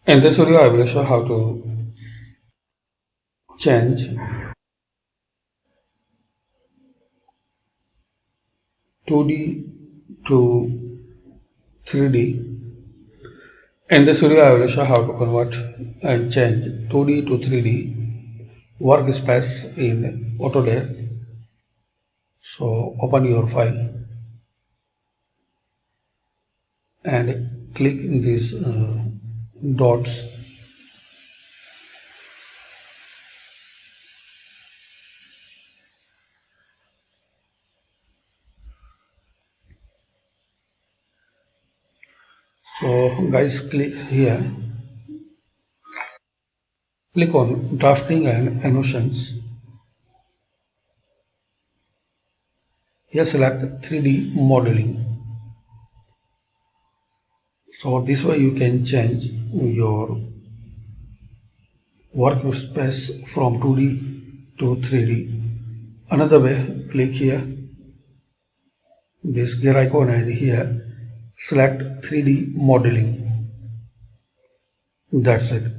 In this video, I will show how to change 2D to 3D. In this video, I will show how to convert and change 2D to 3D workspace in AutoCAD. So open your file and click in these dots. So guys, click here. Click on drafting and annotations. Here select 3D modeling. So this way you can change your workspace from 2D to 3D. Another way, click here, this gear icon, and here select 3D modeling. That's it.